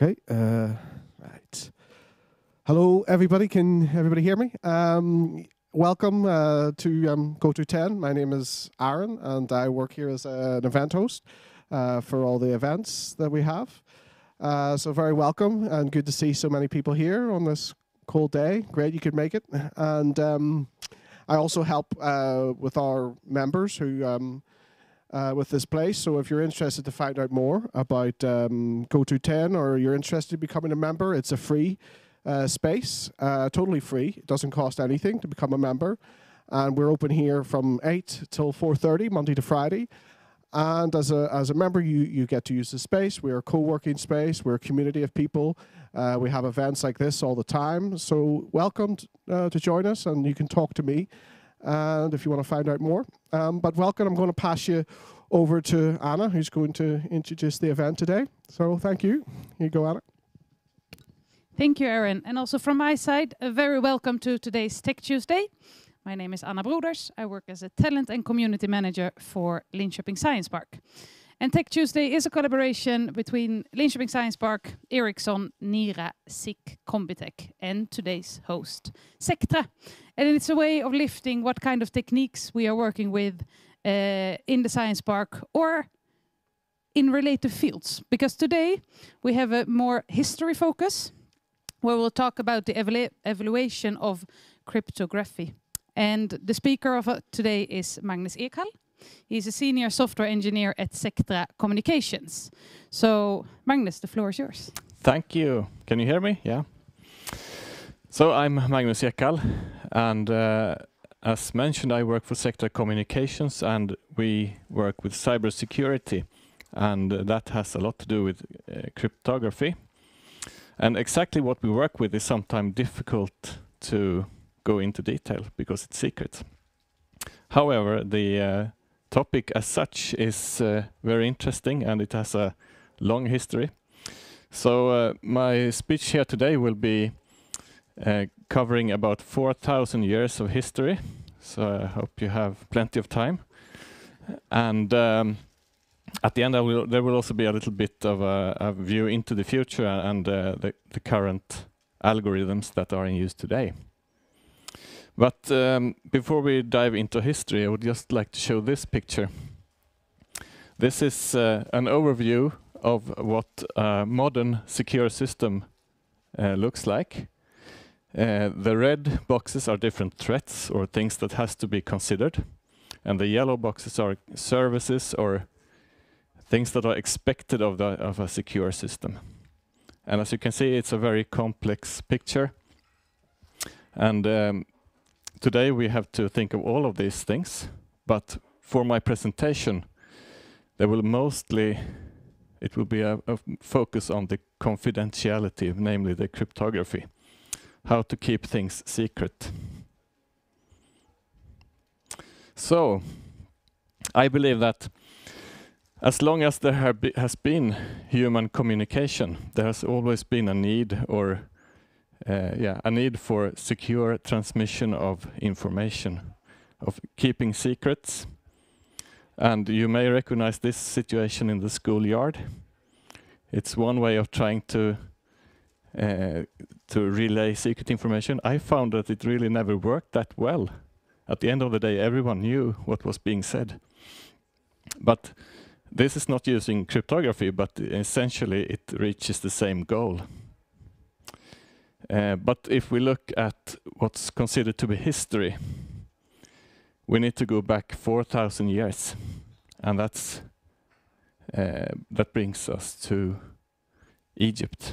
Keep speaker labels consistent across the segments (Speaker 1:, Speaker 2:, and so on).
Speaker 1: Okay. Right. Hello, everybody. Can everybody hear me? Welcome to Goto 10. My name is Aaron, and I work here as an event host for all the events that we have. So very welcome, and good to see so many people here on this cold day. Great you could make it. And I also help with our members who with this place. So if you're interested to find out more about Goto 10, or you're interested in becoming a member, it's a free space, totally free. It doesn't cost anything to become a member. And we're open here from 8 till 4:30, Monday to Friday. And as a member, you get to use the space. We're a co-working space. We're a community of people. We have events like this all the time. So welcome to join us, and you can talk to me and if you want to find out more. But welcome, I'm going to pass you over to Anna, who's going to introduce the event today. So thank you. Here you go, Anna.
Speaker 2: Thank you, Aaron. And also from my side, a very welcome to today's Tech Tuesday. My name is Anna Broders. I work as a talent and community manager for Linköping Science Park. And Tech Tuesday is a collaboration between Linköping Science Park, Ericsson, Nira, SICK, Combitech, and today's host, Sectra. And it's a way of lifting what kind of techniques we are working with in the Science Park or in related fields. Because today we have a more history focus, where we'll talk about the evaluation of cryptography. And the speaker of today is Magnus Ekhall. He's a senior software engineer at Sectra Communications. So, Magnus, the floor is yours.
Speaker 3: Thank you. Can you hear me? Yeah. So I'm Magnus Ekhall, and as mentioned, I work for Sectra Communications, and we work with cybersecurity, and that has a lot to do with cryptography. And exactly what we work with is sometimes difficult to go into detail because it's secret. However, the topic as such is very interesting, and it has a long history. So my speech here today will be covering about 4,000 years of history. So I hope you have plenty of time. And at the end, there will also be a little bit of a view into the future and the current algorithms that are in use today. But before we dive into history, I would just like to show this picture. This is an overview of what a modern secure system looks like. The red boxes are different threats or things that has to be considered. And the yellow boxes are services or things that are expected of a secure system. And as you can see, it's a very complex picture. And today we have to think of all of these things, but for my presentation, it will be a focus on the confidentiality, namely the cryptography, how to keep things secret. So, I believe that as long as there has been human communication, there has always been a need a need for secure transmission of information, of keeping secrets. And you may recognize this situation in the schoolyard. It's one way of trying to relay secret information. I found that it really never worked that well. At the end of the day, everyone knew what was being said. But this is not using cryptography, but essentially it reaches the same goal. But if we look at what's considered to be history, we need to go back 4,000 years, and that brings us to Egypt.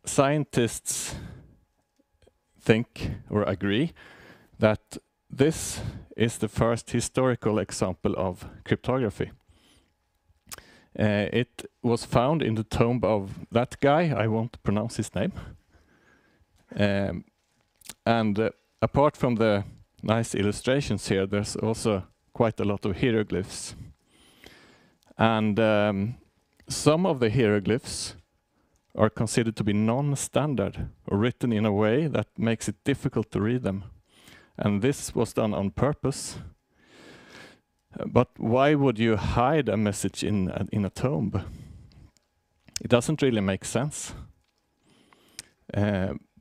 Speaker 3: Scientists think or agree that this is the first historical example of cryptography. It was found in the tomb of that guy, I won't pronounce his name. Apart from the nice illustrations here, there's also quite a lot of hieroglyphs. And some of the hieroglyphs are considered to be non-standard or written in a way that makes it difficult to read them. And this was done on purpose. But why would you hide a message in a tomb? It doesn't really make sense.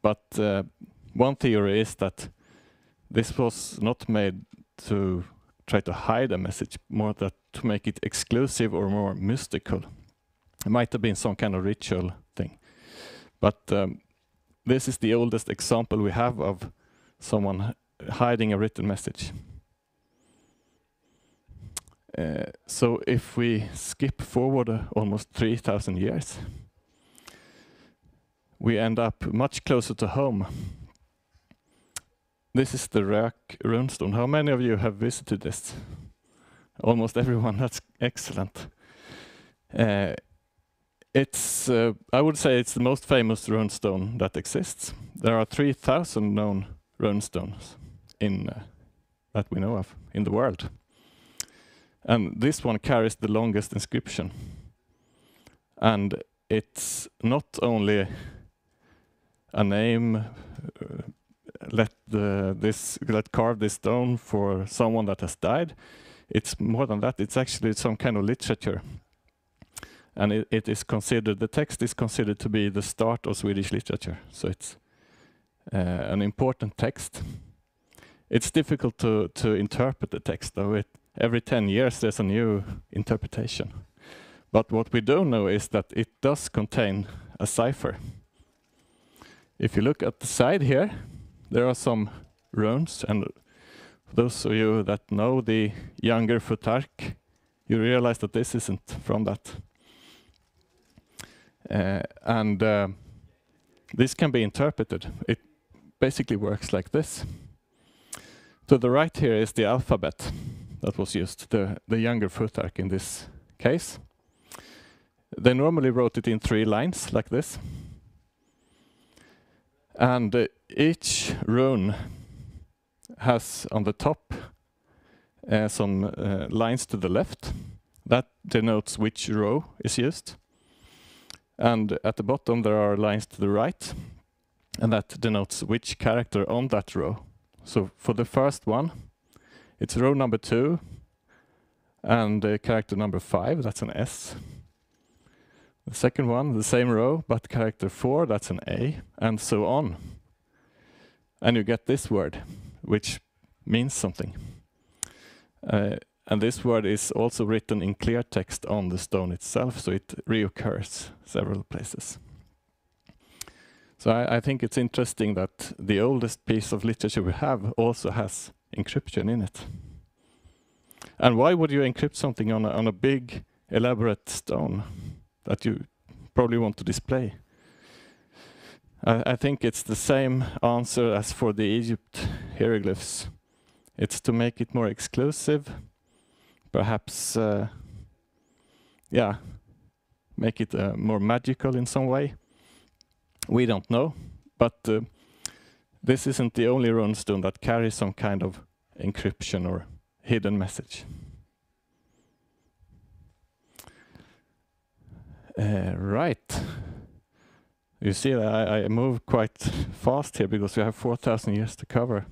Speaker 3: But one theory is that this was not made to try to hide a message, more that to make it exclusive or more mystical. It might have been some kind of ritual thing. But this is the oldest example we have of someone hiding a written message. So if we skip forward almost 3,000 years, we end up much closer to home. This is the Rök runestone. How many of you have visited this? Almost everyone. That's excellent. It's I would say it's the most famous runestone that exists. There are 3,000 known runestones in that we know of in the world. And this one carries the longest inscription. And it's not only a name, let carve this stone for someone that has died. It's more than that. It's actually some kind of literature. And it is considered, the text is considered to be the start of Swedish literature. So it's an important text. It's difficult to interpret the text, though. Every 10 years there's a new interpretation. But what we do know is that it does contain a cipher. If you look at the side here, there are some runes, and for those of you that know the younger Futhark, you realize that this isn't from that. This can be interpreted. It basically works like this. To the right here is the alphabet that was used, the younger Futhark in this case. They normally wrote it in 3 lines like this. And each rune has on the top some lines to the left. That denotes which row is used. And at the bottom there are lines to the right, and that denotes which character on that row. So for the first one, it's row number 2, and character number 5, that's an S. The second one, the same row, but character 4, that's an A, and so on. And you get this word, which means something. And this word is also written in clear text on the stone itself, so it reoccurs several places. So I think it's interesting that the oldest piece of literature we have also has encryption in it. And why would you encrypt something on a big, elaborate stone that you probably want to display? I think it's the same answer as for the Egypt hieroglyphs. It's to make it more exclusive, perhaps, make it more magical in some way. We don't know, but this isn't the only runestone that carries some kind of encryption or hidden message. Right. You see that I move quite fast here because we have 4,000 years to cover.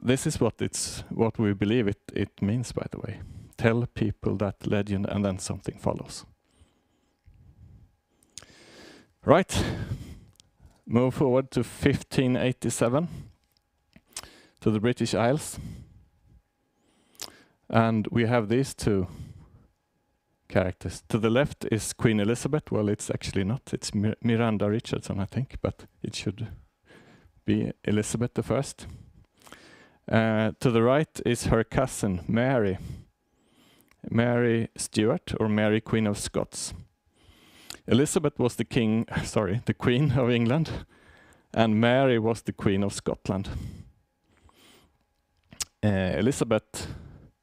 Speaker 3: This is what we believe it means, by the way. Tell people that legend and then something follows. Right. Move forward to 1587, to the British Isles. And we have these 2 characters. To the left is Queen Elizabeth. Well, it's actually not. It's Miranda Richardson, I think, but it should be Elizabeth I. To the right is her cousin, Mary. Mary Stuart, or Mary Queen of Scots. Elizabeth was the Queen of England, and Mary was the Queen of Scotland. Elizabeth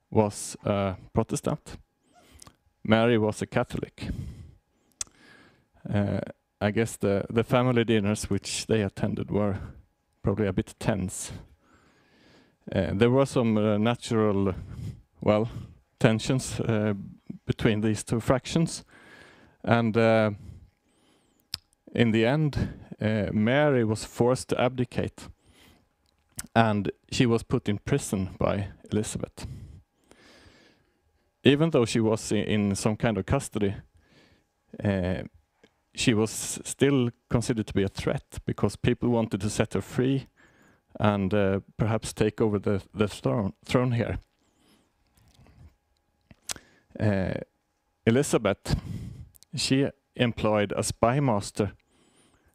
Speaker 3: was a Protestant. Mary was a Catholic. I guess the family dinners which they attended were probably a bit tense. There were some natural, tensions between these 2 fractions. And in the end, Mary was forced to abdicate. And she was put in prison by Elizabeth. Even though she was in some kind of custody, she was still considered to be a threat because people wanted to set her free and perhaps take over the throne here. Elizabeth, she employed a spy master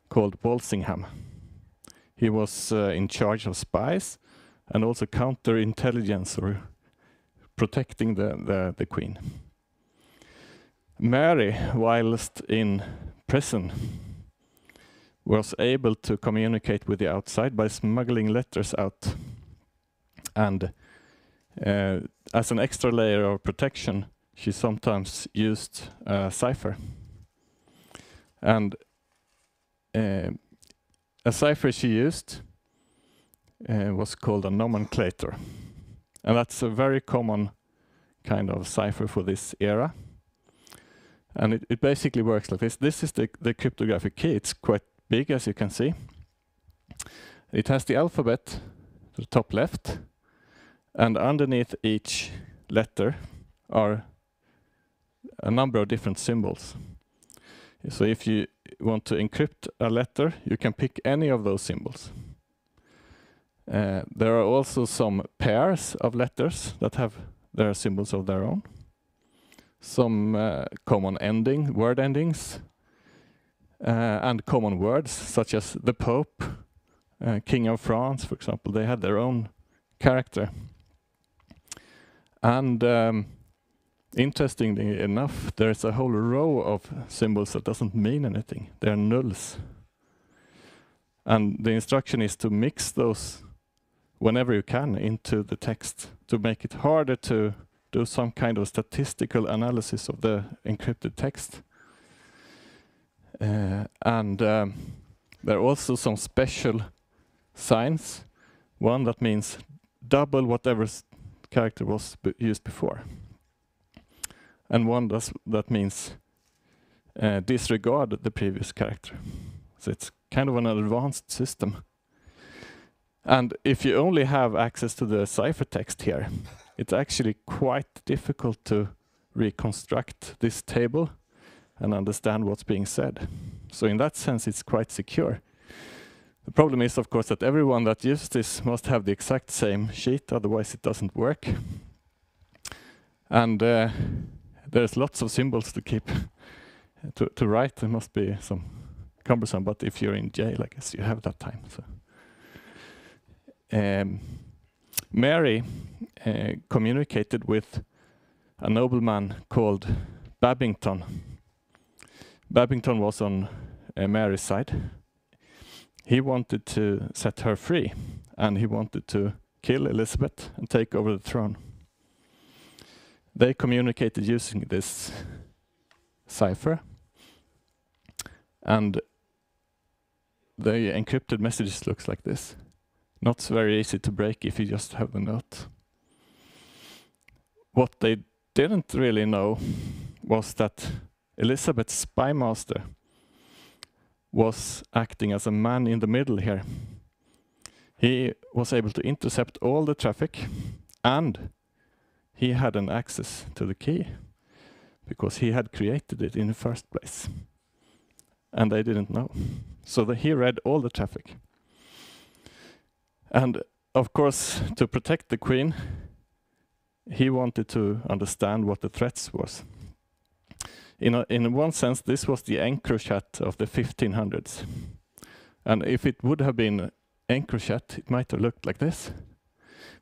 Speaker 3: called Walsingham. He was in charge of spies and also counterintelligence, or protecting the queen. Mary, whilst in prison, was able to communicate with the outside by smuggling letters out. And as an extra layer of protection, she sometimes used a cipher. And a cipher she used was called a nomenclator. And that's a very common kind of cipher for this era. And it basically works like this. This is the cryptographic key. It's quite big, as you can see. It has the alphabet to the top left, and underneath each letter are a number of different symbols. So if you want to encrypt a letter, you can pick any of those symbols. There are also some pairs of letters that have their symbols of their own. Some common word endings, and common words, such as the Pope, King of France, for example. They had their own character. And interestingly enough, there is a whole row of symbols that doesn't mean anything. They're nulls. And the instruction is to mix those whenever you can into the text to make it harder to do some kind of statistical analysis of the encrypted text. And there are also some special signs. One that means double whatever character was used before. And one that means disregard the previous character. So it's kind of an advanced system. And if you only have access to the ciphertext here, it's actually quite difficult to reconstruct this table and understand what's being said. So in that sense, it's quite secure. The problem is, of course, that everyone that uses this must have the exact same sheet, otherwise it doesn't work. And there's lots of symbols to keep to write. There must be some cumbersome, but if you're in jail, I guess you have that time. So. Mary communicated with a nobleman called Babington. Babington was on Mary's side. He wanted to set her free, and he wanted to kill Elizabeth and take over the throne. They communicated using this cipher, and the encrypted messages looks like this. Not very easy to break if you just have the note. What they didn't really know was that Elizabeth's spy master was acting as a man in the middle here. He was able to intercept all the traffic, and he had an access to the key because he had created it in the first place. And they didn't know. So he read all the traffic. And of course, to protect the queen, he wanted to understand what the threats was. In one sense, this was the EncroChat of the 1500s. And if it would have been EncroChat, it might have looked like this.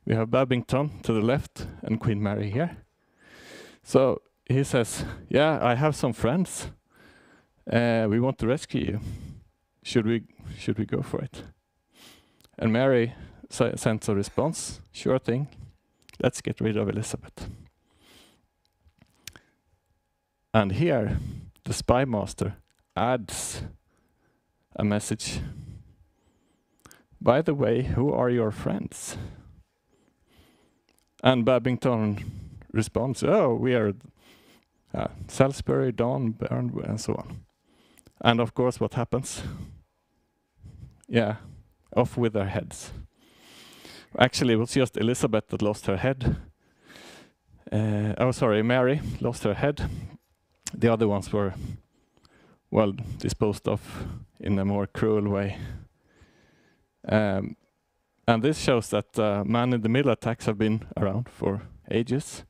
Speaker 3: We have Babington to the left and Queen Mary here. So he says, yeah, I have some friends. We want to rescue you. Should we go for it? And Mary sends a response, sure thing, let's get rid of Elizabeth. And here, the spy master adds a message. By the way, who are your friends? And Babington responds, oh, we are Salisbury, Dawn, Bern, and so on. And of course, what happens? Yeah, off with their heads. Actually, it was just Elizabeth that lost her head. Mary lost her head. The other ones were well, disposed of in a more cruel way. And this shows that man-in-the-middle attacks have been around for ages.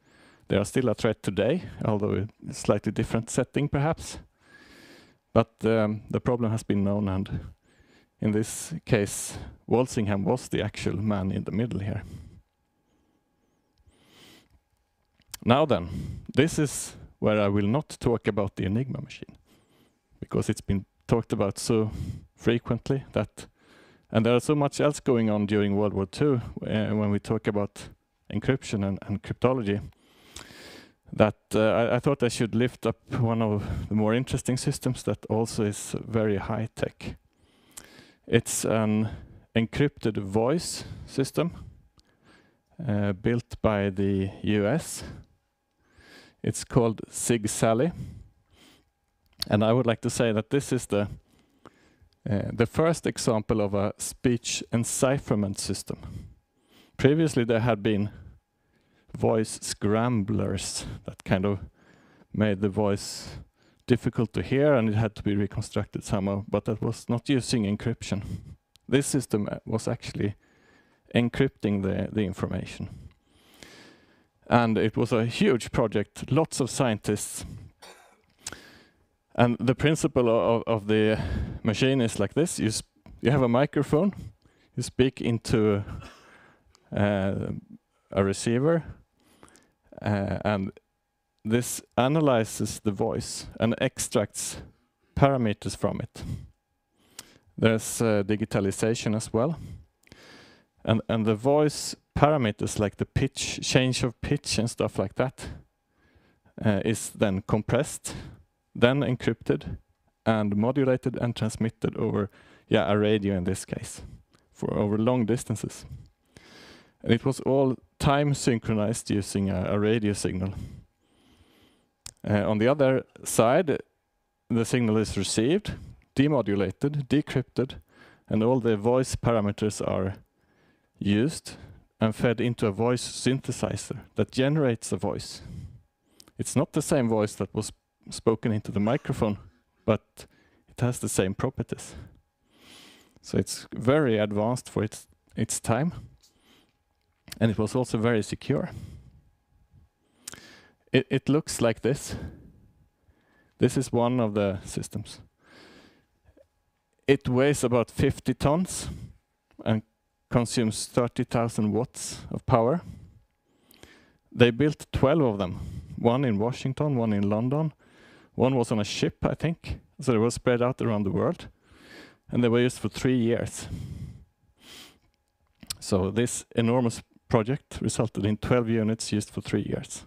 Speaker 3: They are still a threat today, although in a slightly different setting perhaps. But the problem has been known, and in this case, Walsingham was the actual man in the middle here. Now then, this is where I will not talk about the Enigma machine, because it's been talked about so frequently that, and there is so much else going on during World War II when we talk about encryption and cryptology, that I thought I should lift up one of the more interesting systems that also is very high tech. It's an encrypted voice system built by the US. It's called SigSally, and I would like to say that this is the first example of a speech encipherment system. Previously there had been voice scramblers that kind of made the voice difficult to hear, and it had to be reconstructed somehow, but that was not using encryption. This system was actually encrypting the information. And it was a huge project, lots of scientists. And the principle of the machine is like this. You have a microphone, you speak into a receiver, and this analyzes the voice and extracts parameters from it. There's digitalization as well. And the voice parameters, like the pitch, change of pitch and stuff like that, is then compressed, then encrypted, and modulated and transmitted over, a radio in this case, for over long distances. And it was all time synchronized using a radio signal. On the other side, the signal is received, demodulated, decrypted, and all the voice parameters are used and fed into a voice synthesizer that generates a voice. It's not the same voice that was spoken into the microphone, but it has the same properties. So it's very advanced for its time, and it was also very secure. It looks like this. This is one of the systems. It weighs about 50 tons and consumes 30,000 watts of power. They built 12 of them, one in Washington, one in London. One was on a ship, I think, so they were spread out around the world, and they were used for 3 years. So this enormous project resulted in 12 units used for 3 years.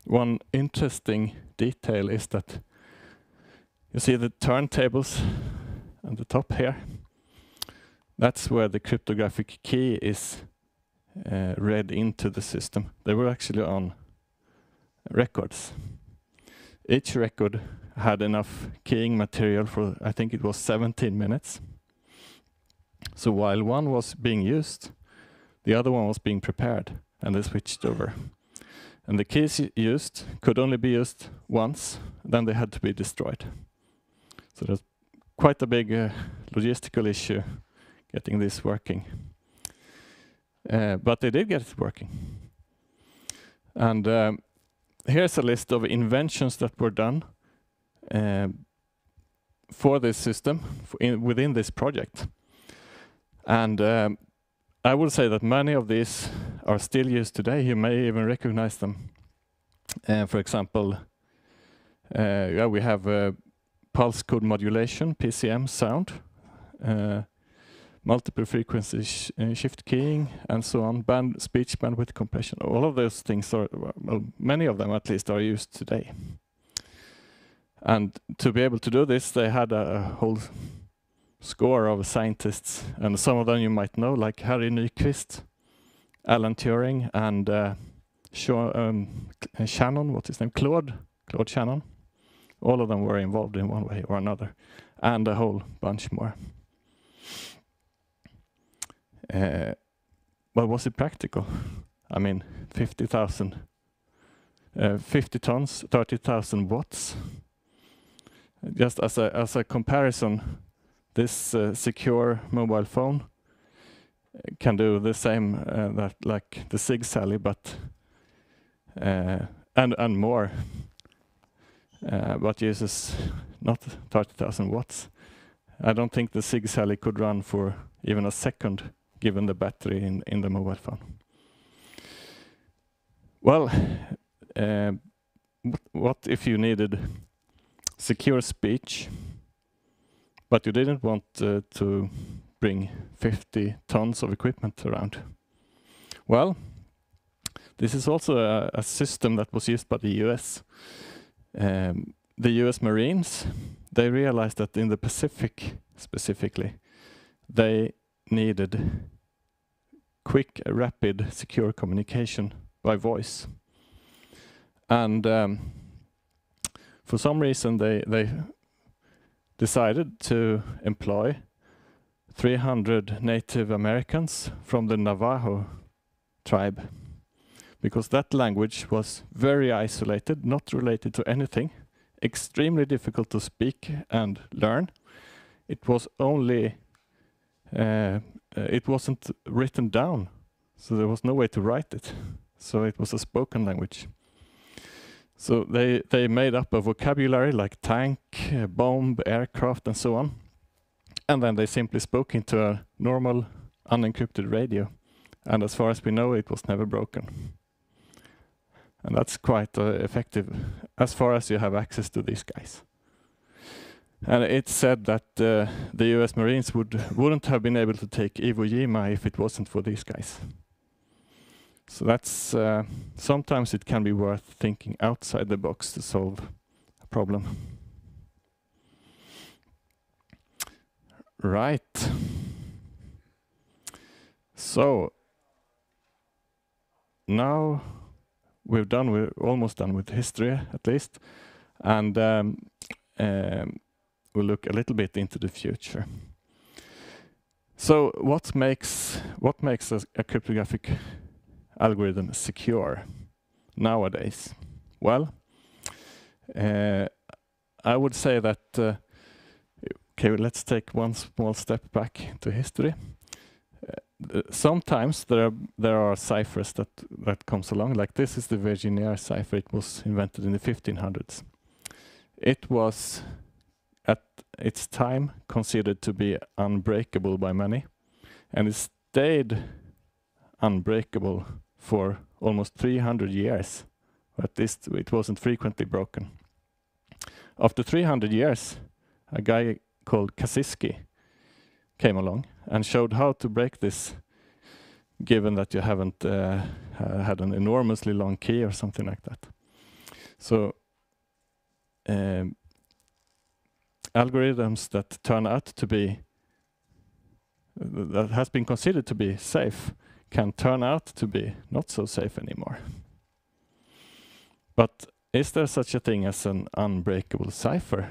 Speaker 3: One interesting detail is that you see the turntables at the top here. That's where the cryptographic key is read into the system. They were actually on records. Each record had enough keying material for, I think it was 17 minutes. So while one was being used, the other one was being prepared, and they switched over. And the keys used could only be used once, then they had to be destroyed. So there's quite a big logistical issue getting this working. But they did get it working. And here's a list of inventions that were done for this system within this project. And I would say that many of these are still used today. You may even recognize them. For example, we have pulse code modulation, PCM sound, multiple frequency shift keying, and so on, speech bandwidth compression. All of those things are, well, many of them at least, are used today. And to be able to do this, they had a whole score of scientists, and some of them you might know, like Harry Nyquist, Alan Turing, and Shannon, what's his name? Claude Shannon. All of them were involved in one way or another, and a whole bunch more. But was it practical? I mean, 50 tons, 30,000 watts. Just as a comparison, this secure mobile phone can do the same that like the Sig Sally, but and more, but uses not 30,000 watts. I don't think the Sig Sally could run for even a second, given the battery in the mobile phone. Well, what if you needed secure speech, but you didn't want to bring 50 tons of equipment around? Well, this is also a system that was used by the US. The US Marines, they realized that in the Pacific specifically, they needed quick, rapid, secure communication by voice. And for some reason they decided to employ 300 Native Americans from the Navajo tribe, because that language was very isolated, not related to anything, extremely difficult to speak and learn. It was only, it wasn't written down, so there was no way to write it. So it was a spoken language. So they made up a vocabulary like tank, bomb, aircraft, and so on. And then they simply spoke into a normal unencrypted radio. And as far as we know, it was never broken. And that's quite effective as far as you have access to these guys. And it's said that the US Marines wouldn't have been able to take Iwo Jima if it wasn't for these guys. So that's sometimes it can be worth thinking outside the box to solve a problem. Right. So now we're almost done with history, at least, and we'll look a little bit into the future. So what makes a cryptographic algorithm secure nowadays? Well, I would say that okay, let's take one small step back to history. Sometimes there are ciphers that comes along, like this is the Virginia cipher. It was invented in the 1500s. It was at its time considered to be unbreakable by many, and it stayed unbreakable for almost 300 years. At least it wasn't frequently broken. After 300 years, a guy called Kasiski came along and showed how to break this, given that you haven't had an enormously long key or something like that. So algorithms that turn out to be, that has been considered to be safe, can turn out to be not so safe anymore. But is there such a thing as an unbreakable cipher?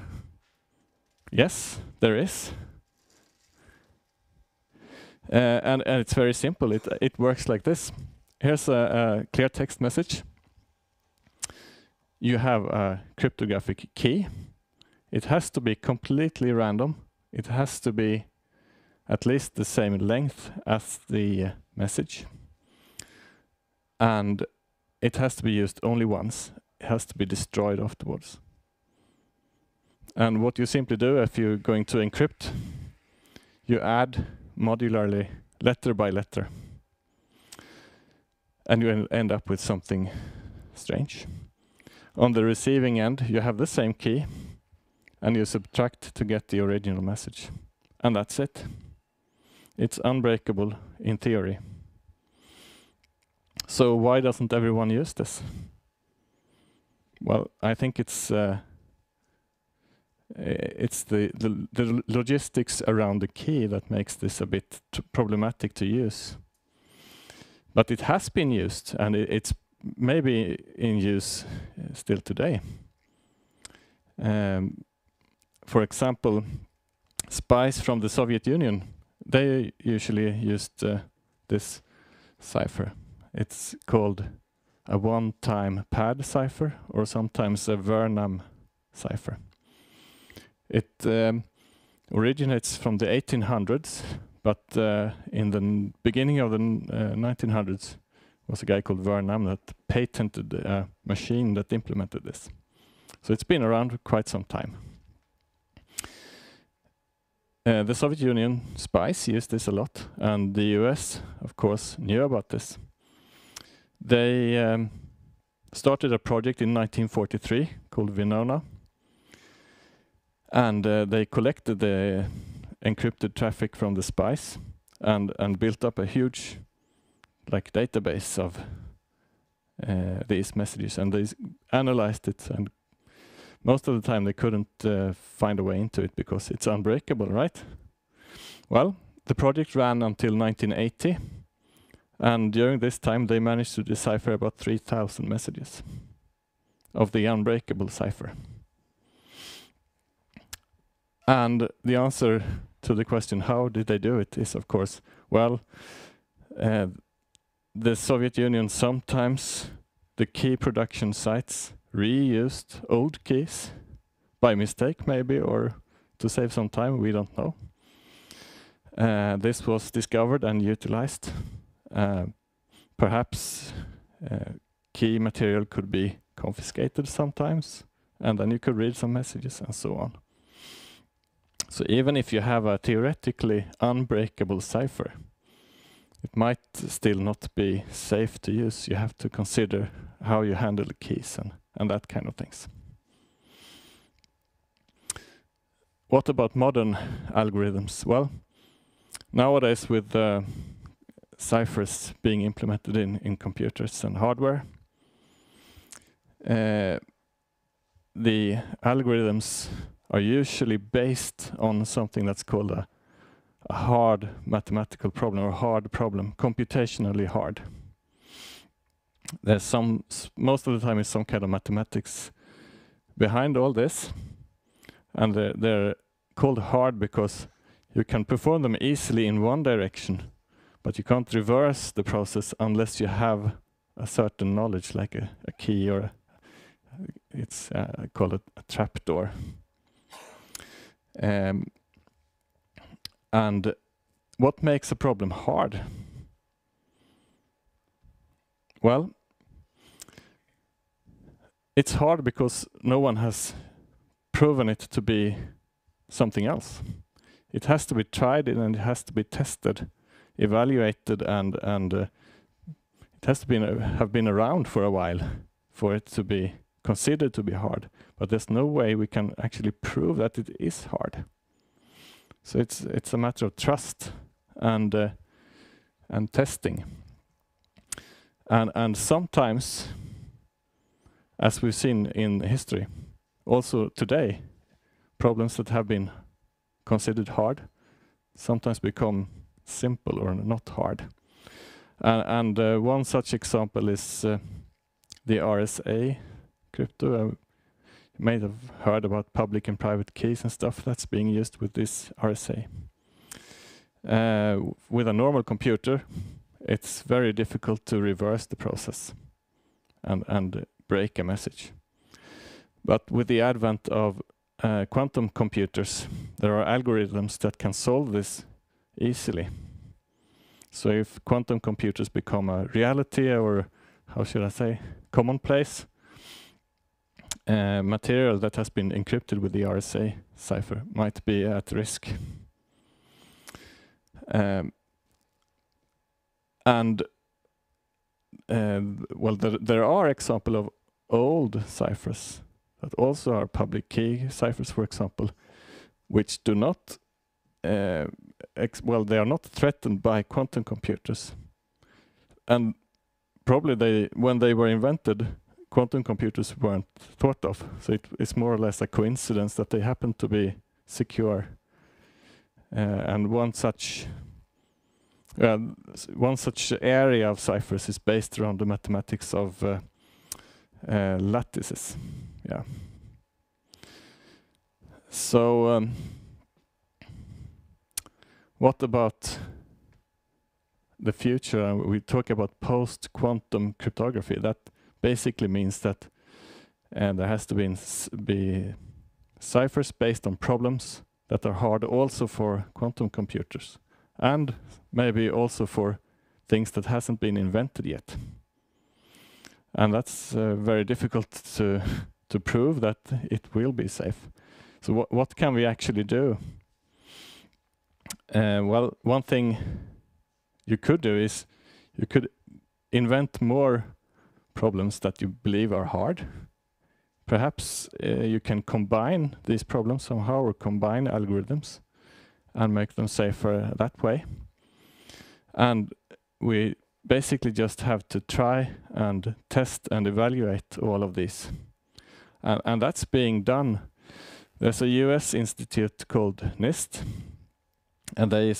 Speaker 3: Yes, there is. And it's very simple. It works like this. Here's a clear text message. You have a cryptographic key. It has to be completely random. It has to be at least the same length as the message. And it has to be used only once. It has to be destroyed afterwards. And what you simply do if you're going to encrypt, you add modularly, letter by letter. And you end up with something strange. On the receiving end, you have the same key, and you subtract to get the original message. And that's it. It's unbreakable in theory. So why doesn't everyone use this? Well, I think it's the logistics around the key that makes this a bit problematic to use. But it has been used, and it's maybe in use still today. For example, spies from the Soviet Union, they usually used this cipher. It's called a one-time pad cipher or sometimes a Vernam cipher. It originates from the 1800s, but in the beginning of the 1900s was a guy called Vernam that patented a machine that implemented this. So it's been around for quite some time. The Soviet Union spies used this a lot, and the US, of course, knew about this. They started a project in 1943 called Venona, and they collected the encrypted traffic from the spies and built up a huge database of these messages, and they analyzed it, and most of the time they couldn't find a way into it because it's unbreakable, right? Well, the project ran until 1980, and during this time they managed to decipher about 3,000 messages of the unbreakable cipher. And the answer to the question, how did they do it, is of course, well, the Soviet Union sometimes, the key production sites reused old keys by mistake maybe, or to save some time, we don't know. This was discovered and utilized. Perhaps key material could be confiscated sometimes, and then you could read some messages and so on. So even if you have a theoretically unbreakable cipher, it might still not be safe to use. You have to consider how you handle the keys and that kind of things. What about modern algorithms? Well, nowadays with ciphers being implemented in computers and hardware, the algorithms are usually based on something that's called a hard mathematical problem, or hard problem, computationally hard. There's most of the time is some kind of mathematics behind all this, and they're called hard because you can perform them easily in one direction, but you can't reverse the process unless you have a certain knowledge, like a key, or it's called a trapdoor. And what makes a problem hard? Well, it's hard because no one has proven it to be something else. It has to be tried and it has to be tested, evaluated, and it has to have been around for a while for it to be considered to be hard. But there's no way we can actually prove that it is hard. So it's a matter of trust and testing. And sometimes, as we've seen in history, also today, problems that have been considered hard sometimes become simple or not hard. And one such example is the RSA crypto. You may have heard about public and private keys and stuff that's being used with this RSA. With a normal computer, it's very difficult to reverse the process and break a message. But with the advent of quantum computers, there are algorithms that can solve this easily. So if quantum computers become a reality, or how should I say, commonplace, material that has been encrypted with the RSA cipher might be at risk. Well, there are examples of old ciphers that also are public key ciphers, for example, which do not, well, they are not threatened by quantum computers. And probably when they were invented, quantum computers weren't thought of. So it's more or less a coincidence that they happen to be secure. And one such area of ciphers is based around the mathematics of lattices. Yeah. So what about the future? We talk about post-quantum cryptography. basically means that there has to be ciphers based on problems that are hard also for quantum computers, and maybe also for things that hasn't been invented yet. And that's very difficult to prove that it will be safe. So what can we actually do? Well, one thing you could do is you could invent more problems that you believe are hard. Perhaps you can combine these problems somehow, or combine algorithms and make them safer that way. And we basically just have to try and test and evaluate all of these. And that's being done. There's a US institute called NIST, and they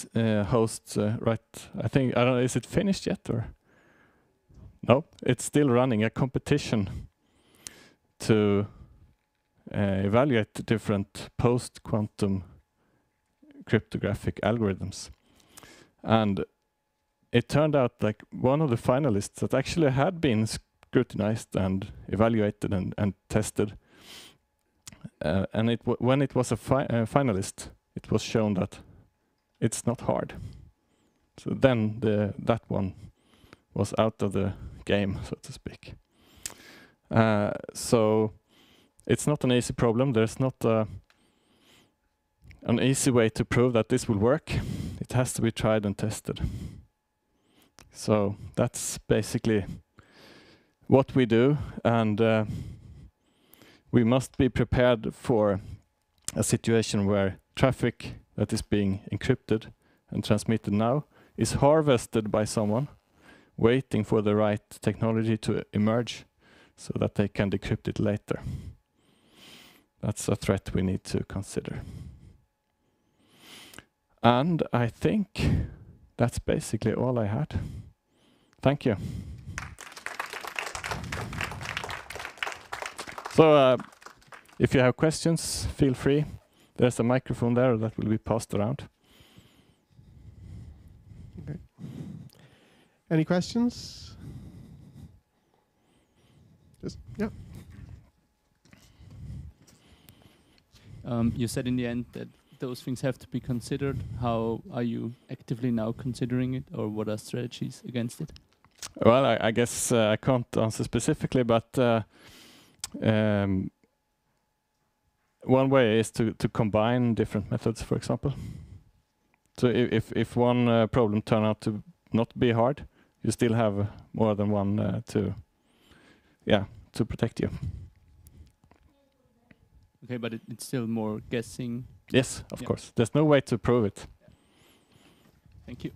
Speaker 3: host, I don't know, is it finished yet or? No, it's still running a competition to evaluate the different post-quantum cryptographic algorithms. And it turned out like one of the finalists that actually had been scrutinized and evaluated and tested, and when it was a finalist, it was shown that it's not hard. So then that one was out of the game, so to speak. So it's not an easy problem. There's not an easy way to prove that this will work. It has to be tried and tested. So that's basically what we do, and we must be prepared for a situation where traffic that is being encrypted and transmitted now is harvested by someone waiting for the right technology to emerge so that they can decrypt it later. That's a threat we need to consider. And I think that's basically all I had. Thank you. So if you have questions, feel free. There's a microphone there that will be passed around.
Speaker 1: Okay. Any questions? Yeah.
Speaker 4: You said in the end that those things have to be considered. How are you actively now considering it, or what are strategies against it?
Speaker 3: Well, I guess I can't answer specifically, but one way is to combine different methods, for example. So if one problem turns out to not be hard, you still have more than one to protect you.
Speaker 4: Okay, but it's still more guessing.
Speaker 3: Yes, of course. There's no way to prove it.
Speaker 4: Thank you.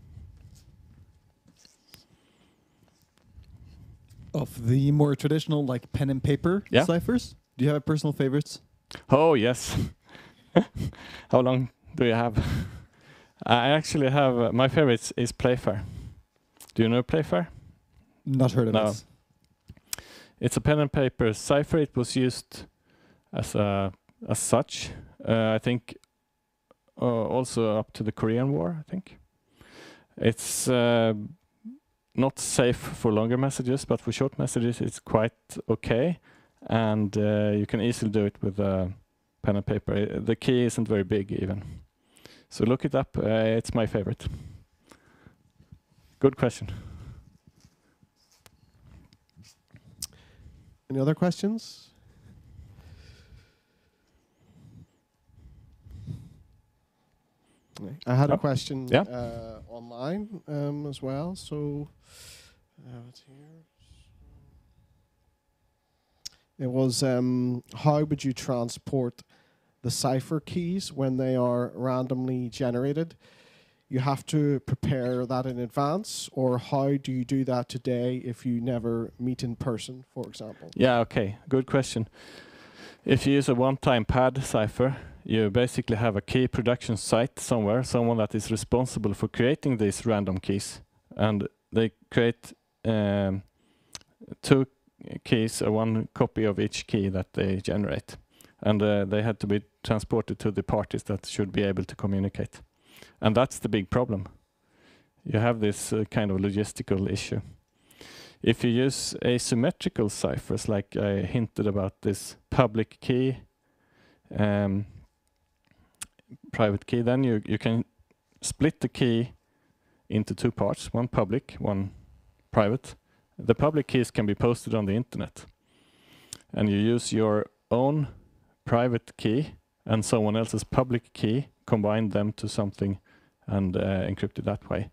Speaker 5: Of the more traditional, like pen and paper ciphers, do you have personal favorites?
Speaker 3: Oh, yes. How long do you have? I actually have, my favorite is Playfair. Do you know Playfair?
Speaker 5: Not heard of it.
Speaker 3: It's a pen and paper cipher. It was used as such, I think, also up to the Korean War, I think. It's not safe for longer messages, but for short messages it's quite okay. And you can easily do it with pen and paper. The key isn't very big even. So look it up. It's my favorite. Good question.
Speaker 1: Any other questions? I had a question online as well. So it's here. It was how would you transport the cipher keys when they are randomly generated? You have to prepare that in advance, or how do you do that today if you never meet in person, for example?
Speaker 3: Yeah, okay, good question. If you use a one-time pad cipher, you basically have a key production site somewhere, someone that is responsible for creating these random keys. And they create 2 keys, one copy of each key that they generate. And they had to be transported to the parties that should be able to communicate. And that's the big problem. You have this kind of logistical issue. if you use asymmetrical ciphers, like I hinted about this public key, private key, then you can split the key into two parts, one public, one private. The public keys can be posted on the internet, and you use your own private key and someone else's public key, combine them to something and encrypt it that way.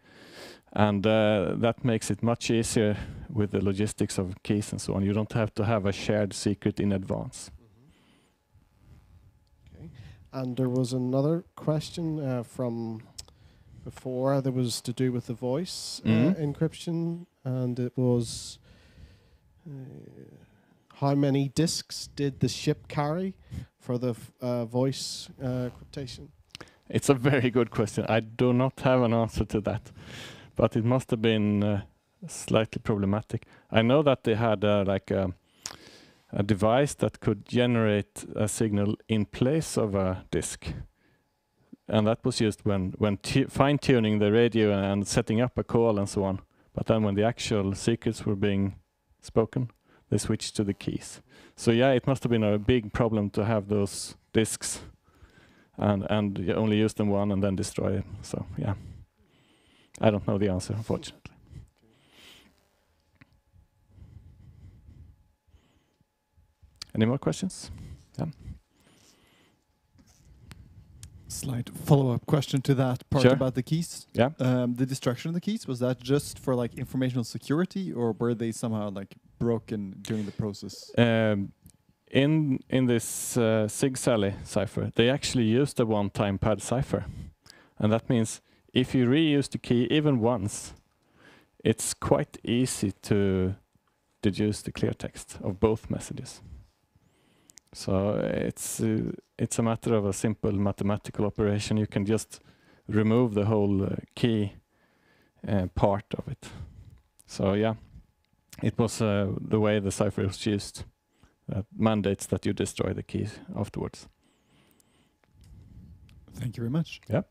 Speaker 3: And that makes it much easier with the logistics of keys and so on. You don't have to have a shared secret in advance.
Speaker 1: Okay. And there was another question from before that was to do with the voice encryption, and it was how many disks did the ship carry for the voice cryptation?
Speaker 3: It's a very good question. I do not have an answer to that, but it must have been slightly problematic. I know that they had like a device that could generate a signal in place of a disk, and that was used when fine-tuning the radio and setting up a call and so on. But then when the actual secrets were being spoken, they switched to the keys. So yeah, it must have been a big problem to have those disks and you only use them one and then destroy them. So yeah, I don't know the answer, unfortunately. Any more questions? Yeah.
Speaker 5: Slight follow-up question to that part about the keys.
Speaker 3: Yeah.
Speaker 5: The destruction of the keys, was that just for like informational security, or were they somehow like broken during the process?
Speaker 3: In this Sig-Sally cipher, they actually used a one-time pad cipher, and that means if you reuse the key even once, it's quite easy to deduce the clear text of both messages. So it's a matter of a simple mathematical operation. You can just remove the whole key part of it. So yeah, it was the way the cipher was used that mandates that you destroy the keys afterwards.
Speaker 5: Thank you very much.
Speaker 3: Yeah.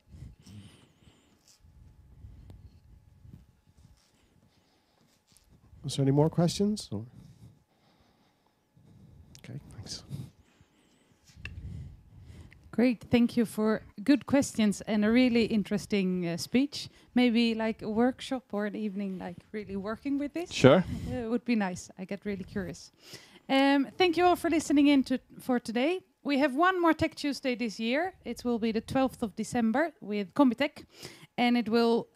Speaker 1: Was there any more questions? Or? Okay, thanks.
Speaker 2: Great, thank you for good questions and a really interesting speech. Maybe like a workshop or an evening, like really working with this.
Speaker 3: Sure.
Speaker 2: It would be nice. I get really curious. Thank you all for listening in for today. We have one more Tech Tuesday this year. It will be the 12th of December with Combitech, and it will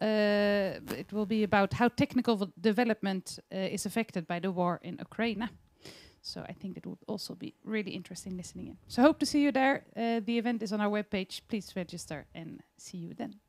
Speaker 2: be about how technical development is affected by the war in Ukraine. So I think it would also be really interesting listening in. So hope to see you there. The event is on our webpage. Please register and see you then.